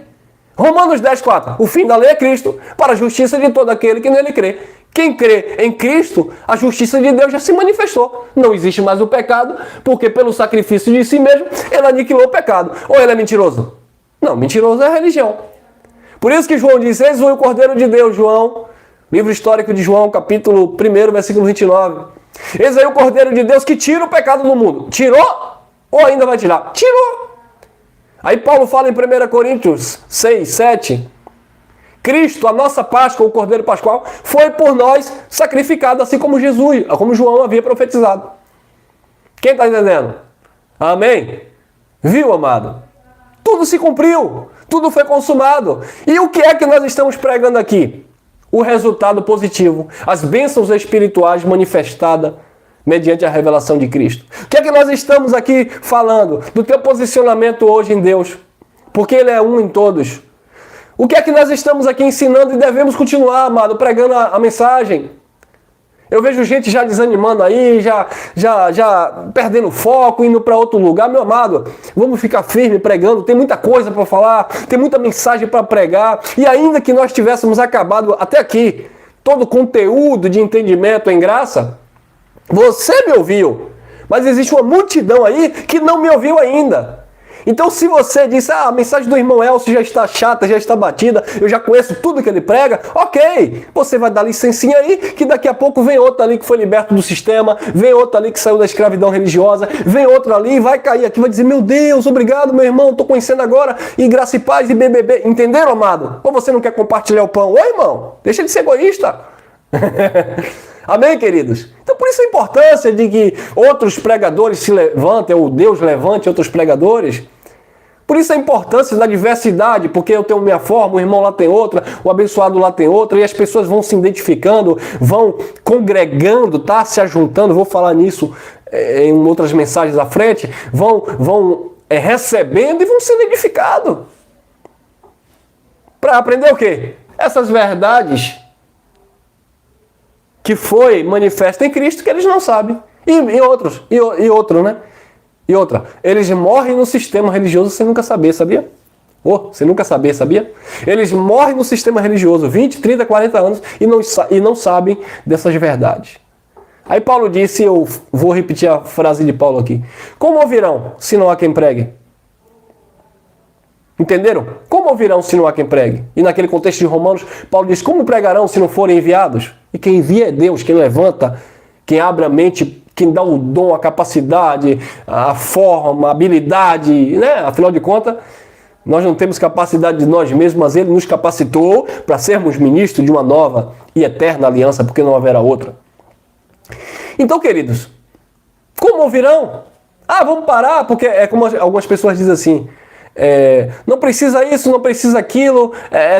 A: Romanos 10:4. O fim da lei é Cristo, para a justiça de todo aquele que nele crê. Quem crê em Cristo, a justiça de Deus já se manifestou. Não existe mais o pecado, porque pelo sacrifício de si mesmo, ele aniquilou o pecado. Ou ele é mentiroso? Não, mentiroso é a religião. Por isso que João diz, eis o Cordeiro de Deus, João, livro histórico de João, capítulo 1, versículo 29. Eis aí o Cordeiro de Deus que tira o pecado do mundo. Tirou ou ainda vai tirar? Tirou. Aí Paulo fala em 1 Coríntios 6, 7... Cristo, a nossa Páscoa, o Cordeiro Pascual, foi por nós sacrificado, assim como Jesus, como João havia profetizado. Quem está entendendo? Amém? Viu, amado? Tudo se cumpriu, tudo foi consumado. E o que é que nós estamos pregando aqui? O resultado positivo, as bênçãos espirituais manifestadas mediante a revelação de Cristo. O que é que nós estamos aqui falando? Do teu posicionamento hoje em Deus, porque Ele é um em todos. O que é que nós estamos aqui ensinando e devemos continuar, amado, pregando a mensagem? Eu vejo gente já desanimando aí, já perdendo foco, indo para outro lugar. Meu amado, vamos ficar firme pregando, tem muita coisa para falar, tem muita mensagem para pregar. E ainda que nós tivéssemos acabado até aqui todo o conteúdo de entendimento em graça, você me ouviu, mas existe uma multidão aí que não me ouviu ainda. Então se você disse, a mensagem do irmão Elcio já está chata, já está batida, eu já conheço tudo que ele prega, ok, você vai dar licencinha aí, que daqui a pouco vem outro ali que foi liberto do sistema, vem outro ali que saiu da escravidão religiosa, vem outro ali, vai cair aqui, vai dizer, meu Deus, obrigado meu irmão, estou conhecendo agora, e graça e paz e BBB, entenderam, amado? Ou você não quer compartilhar o pão? Ô irmão, deixa de ser egoísta. Amém, queridos? Então por isso a importância de que outros pregadores se levantem, ou Deus levante outros pregadores. Por isso a importância da diversidade, porque eu tenho minha forma, o irmão lá tem outra, o abençoado lá tem outra, e as pessoas vão se identificando, vão congregando, tá? Se ajuntando, vou falar nisso em outras mensagens à frente, vão recebendo e vão sendo edificados. Para aprender o quê? Essas verdades que foi manifesta em Cristo que eles não sabem. E outro, né? E outra, eles morrem no sistema religioso sem nunca saber, sabia? Sem nunca saber, sabia? Eles morrem no sistema religioso 20, 30, 40 anos e não sabem dessas verdades. Aí Paulo disse, eu vou repetir a frase de Paulo aqui. Como ouvirão se não há quem pregue? Entenderam? Como ouvirão se não há quem pregue? E naquele contexto de Romanos, Paulo diz, como pregarão se não forem enviados? E quem envia é Deus, quem levanta, quem abre a mente, quem dá o dom, a capacidade, a forma, a habilidade, né? Afinal de contas, nós não temos capacidade de nós mesmos, mas Ele nos capacitou para sermos ministros de uma nova e eterna aliança, porque não haverá outra. Então, queridos, como ouvirão? Vamos parar, porque é como algumas pessoas dizem assim, não precisa isso, não precisa aquilo,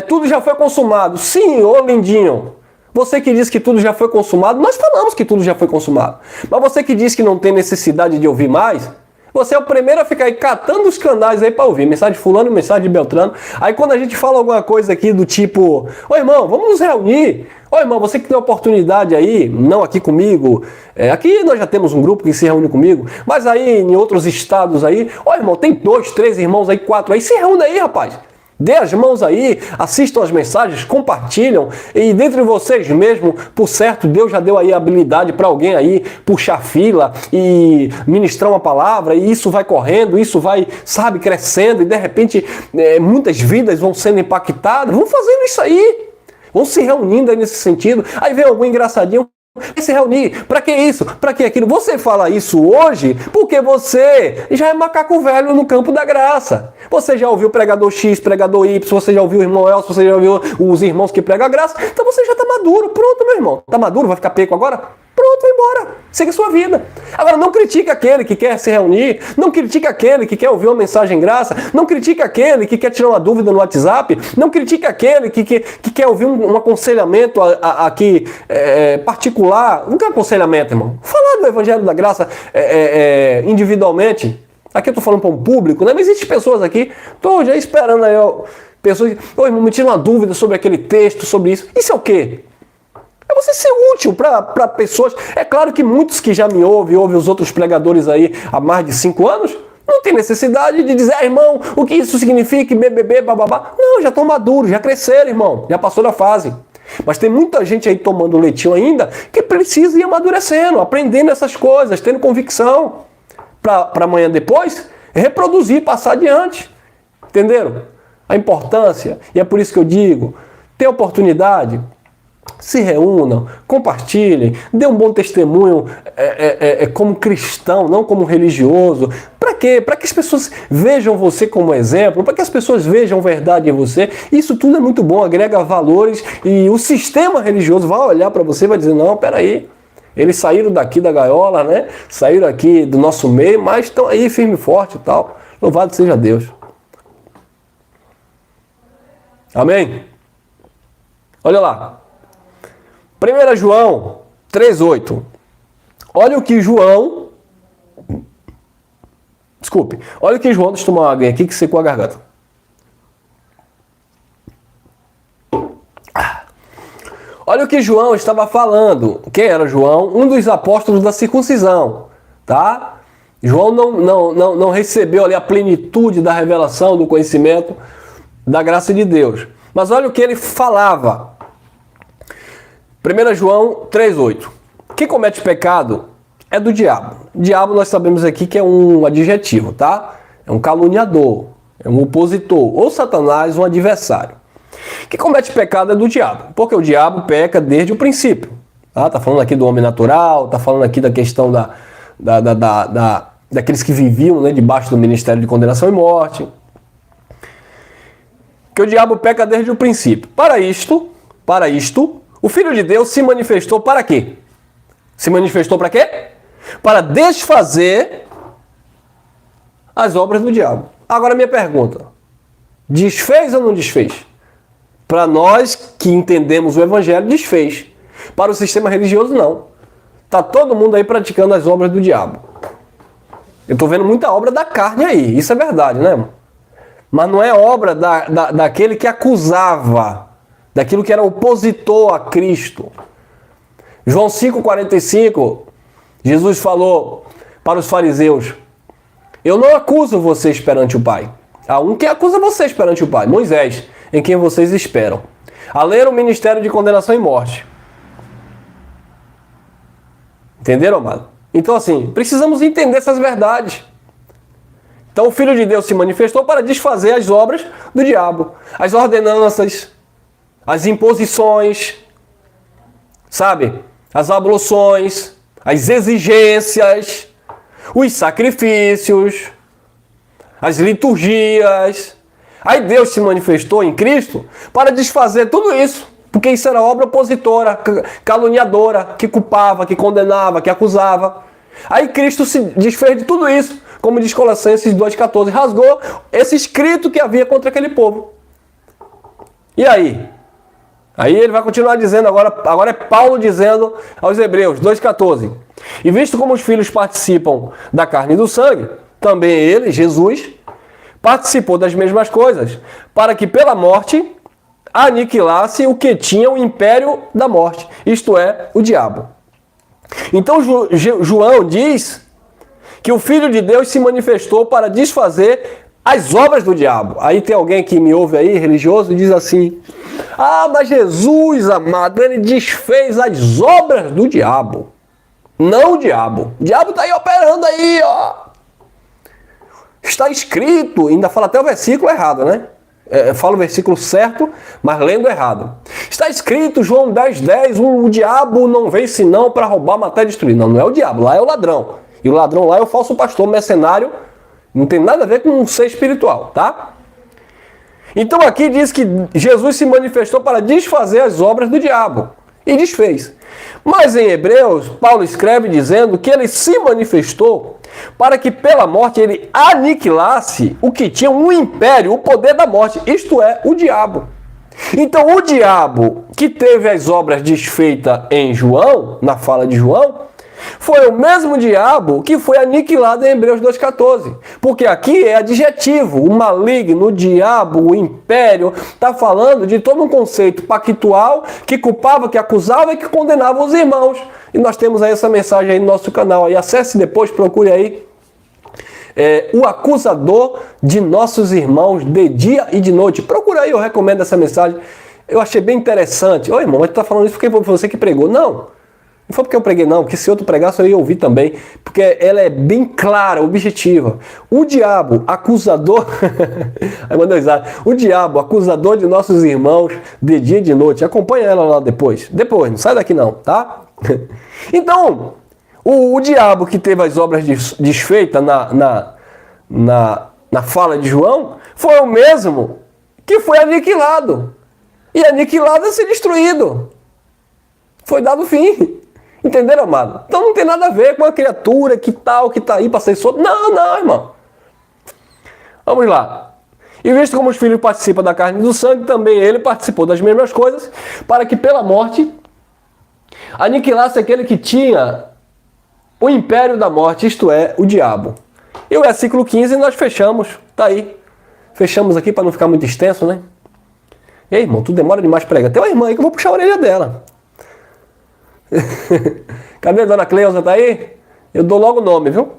A: tudo já foi consumado. Sim, ô lindinho. Você que diz que tudo já foi consumado, nós falamos que tudo já foi consumado. Mas você que diz que não tem necessidade de ouvir mais, você é o primeiro a ficar aí catando os canais aí para ouvir. Mensagem de fulano, mensagem de Beltrano. Aí quando a gente fala alguma coisa aqui do tipo, ô irmão, vamos nos reunir. Ô irmão, você que tem oportunidade aí, não aqui comigo, aqui nós já temos um grupo que se reúne comigo, mas aí em outros estados aí, ô irmão, tem 2, 3 irmãos aí, 4 aí, se reúne aí, rapaz. Dê as mãos aí, assistam as mensagens, compartilham e dentre vocês mesmo, por certo, Deus já deu aí a habilidade para alguém aí puxar fila e ministrar uma palavra e isso vai correndo, isso vai, sabe, crescendo e de repente muitas vidas vão sendo impactadas. Vão fazendo isso aí, vão se reunindo aí nesse sentido. Aí vem algum engraçadinho, vai se reunir, para que isso? Para que aquilo? Você fala isso hoje porque você já é macaco velho no campo da graça. Você já ouviu pregador X, pregador Y, você já ouviu o irmão Elcio, você já ouviu os irmãos que pregam a graça. Então você já está maduro. Pronto, meu irmão. Está maduro? Vai ficar peco agora? Pronto, vai embora. Segue a sua vida. Agora, não critique aquele que quer se reunir. Não critique aquele que quer ouvir uma mensagem graça. Não critique aquele que quer tirar uma dúvida no WhatsApp. Não critique aquele que quer ouvir um aconselhamento aqui particular. Não quer aconselhamento, irmão. Falar do Evangelho da Graça individualmente. Aqui eu estou falando para um público, né? Mas existem pessoas aqui, estou já esperando aí, pessoas que, ô irmão, me tira uma dúvida sobre aquele texto, sobre isso. Isso é o quê? É você ser útil para pessoas. É claro que muitos que já me ouvem os outros pregadores aí há mais de 5 anos, não tem necessidade de dizer, irmão, o que isso significa, BBB, bababá. Não, já estão maduros, já cresceram, irmão, já passou da fase. Mas tem muita gente aí tomando leitinho ainda que precisa ir amadurecendo, aprendendo essas coisas, tendo convicção para amanhã depois reproduzir, passar adiante. Entenderam? A importância, e é por isso que eu digo, tem oportunidade, se reúnam, compartilhem, dê um bom testemunho como cristão, não como religioso. Para quê? Para que as pessoas vejam você como exemplo, para que as pessoas vejam verdade em você. Isso tudo é muito bom, agrega valores e o sistema religioso vai olhar para você e vai dizer, não, peraí, eles saíram daqui da gaiola, né? Saíram aqui do nosso meio, mas estão aí firme e forte e tal. Louvado seja Deus. Amém? Olha lá. 1 João 3,8. Olha o que João... Desculpe. Olha o que João... Deixa eu tomar uma água aqui que secou a garganta. Olha o que João estava falando. Quem era João? Um dos apóstolos da circuncisão. Tá? João não recebeu ali a plenitude da revelação, do conhecimento, da graça de Deus. Mas olha o que ele falava. 1 João 3,8. Quem comete pecado é do diabo. Diabo nós sabemos aqui que é um adjetivo, tá? É um caluniador, é um opositor, ou Satanás, um adversário. Quem comete pecado é do diabo, porque o diabo peca desde o princípio. Tá falando aqui do homem natural, tá falando aqui da questão daqueles que viviam, né, debaixo do ministério de condenação e morte. Que o diabo peca desde o princípio. Para isto, o Filho de Deus se manifestou para quê? Se manifestou para quê? Para desfazer as obras do diabo. Agora minha pergunta: desfez ou não desfez? Para nós que entendemos o Evangelho, desfez. Para o sistema religioso, não. Está todo mundo aí praticando as obras do diabo. Eu estou vendo muita obra da carne aí. Isso é verdade, né, irmão? Mas não é obra daquele que acusava, daquilo que era opositor a Cristo. João 5,45, Jesus falou para os fariseus: eu não acuso vocês perante o Pai. Há um que acusa vocês perante o Pai, Moisés, em quem vocês esperam. A ler o ministério de condenação e morte. Entenderam, amado? Então, assim, precisamos entender essas verdades. Então, o Filho de Deus se manifestou para desfazer as obras do diabo. As ordenanças, as imposições, sabe? As abluções, as exigências, os sacrifícios, as liturgias. Aí Deus se manifestou em Cristo para desfazer tudo isso, porque isso era obra opositora, caluniadora, que culpava, que condenava, que acusava. Aí Cristo se desfez de tudo isso, como diz Colossenses 2,14, rasgou esse escrito que havia contra aquele povo. E aí? Aí ele vai continuar dizendo, agora é Paulo dizendo aos Hebreus 2,14. E visto como os filhos participam da carne e do sangue, também ele, Jesus, participou das mesmas coisas, para que pela morte aniquilasse o que tinha o império da morte, isto é, o diabo. Então João diz que o Filho de Deus se manifestou para desfazer as obras do diabo. Aí tem alguém que me ouve aí, religioso, e diz assim: ah, mas Jesus, amado, ele desfez as obras do diabo. Não o diabo. O diabo está aí operando aí, ó. Está escrito, ainda fala até o versículo errado, né? Fala o versículo certo, mas lendo errado. Está escrito, João 10,10, o diabo não vem senão para roubar, matar e destruir. Não, não é o diabo, lá é o ladrão. E o ladrão lá é o falso pastor, mercenário. Não tem nada a ver com um ser espiritual, tá? Então aqui diz que Jesus se manifestou para desfazer as obras do diabo. E desfez. Mas em Hebreus, Paulo escreve dizendo que ele se manifestou para que pela morte ele aniquilasse o que tinha um império, o poder da morte, isto é, o diabo. Então o diabo que teve as obras desfeitas em João, na fala de João, foi o mesmo diabo que foi aniquilado em Hebreus 2,14. Porque aqui é adjetivo, o maligno, o diabo, o império, está falando de todo um conceito pactual que culpava, que acusava e que condenava os irmãos. E nós temos aí essa mensagem aí no nosso canal. Aí acesse depois, procure aí. O acusador de nossos irmãos de dia e de noite. Procura aí, eu recomendo essa mensagem. Eu achei bem interessante. Ô irmão, mas tu tá falando isso porque foi você que pregou. Não foi porque eu preguei, não. Porque se outro pregasse, eu ia ouvir também. Porque ela é bem clara, objetiva. O diabo, acusador... Aí mandou risada. O diabo, acusador de nossos irmãos de dia e de noite. Acompanha ela lá depois. Depois, não sai daqui não, tá? Então, o diabo que teve as obras desfeitas na fala de João foi o mesmo que foi aniquilado. E aniquilado é ser destruído. Foi dado fim. Entenderam, amado? Então não tem nada a ver com a criatura que tá aí para ser solto. Não, irmão. Vamos lá. E visto como os filhos participam da carne e do sangue, também ele participou das mesmas coisas, para que pela morte aniquilasse aquele que tinha o império da morte, isto é, o diabo. E o versículo 15 nós fechamos, tá aí. Fechamos aqui para não ficar muito extenso, né? Ei, irmão, tu demora demais pregar. Tem uma irmã aí que eu vou puxar a orelha dela. Cadê a dona Cleusa? Tá aí? Eu dou logo o nome, viu?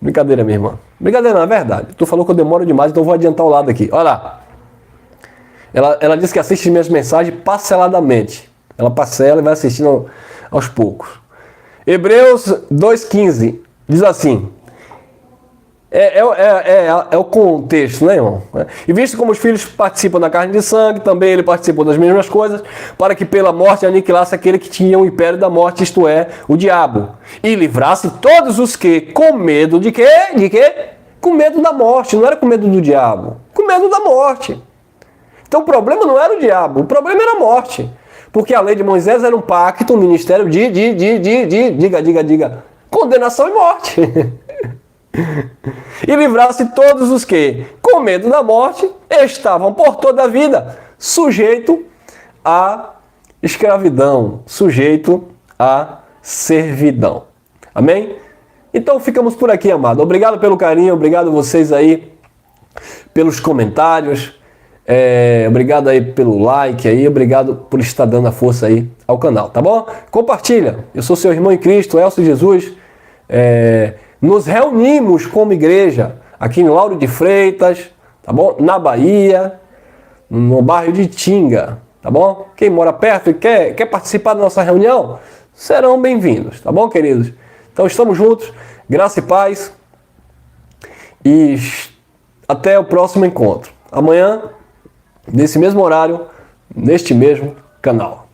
A: Brincadeira, minha irmã. Brincadeira, não, é verdade. Tu falou que eu demoro demais, então eu vou adiantar o lado aqui. Olha lá. Ela disse que assiste minhas mensagens parceladamente. Ela parcela e vai assistindo aos poucos. Hebreus 2,15 diz assim. É o contexto, né, irmão? E visto como os filhos participam da carne e de sangue, também ele participou das mesmas coisas, para que pela morte aniquilasse aquele que tinha o império da morte, isto é, o diabo, e livrasse todos os que, com medo de quê? De quê? Com medo da morte, não era com medo do diabo, com medo da morte. Então o problema não era o diabo, o problema era a morte. Porque a lei de Moisés era um pacto, um ministério diga, condenação e morte. E livrasse todos os que, com medo da morte, estavam por toda a vida sujeito à escravidão, sujeito à servidão. Amém? Então ficamos por aqui, amado. Obrigado pelo carinho, obrigado a vocês aí pelos comentários, obrigado aí pelo like aí, obrigado por estar dando a força aí ao canal, tá bom? Compartilha. Eu sou seu irmão em Cristo, Elcio Jesus. Nos reunimos como igreja aqui em Lauro de Freitas, tá bom? Na Bahia, no bairro de Tinga, tá bom? Quem mora perto e quer participar da nossa reunião, serão bem-vindos, tá bom, queridos? Então estamos juntos, graça e paz, e até o próximo encontro. Amanhã, nesse mesmo horário, neste mesmo canal.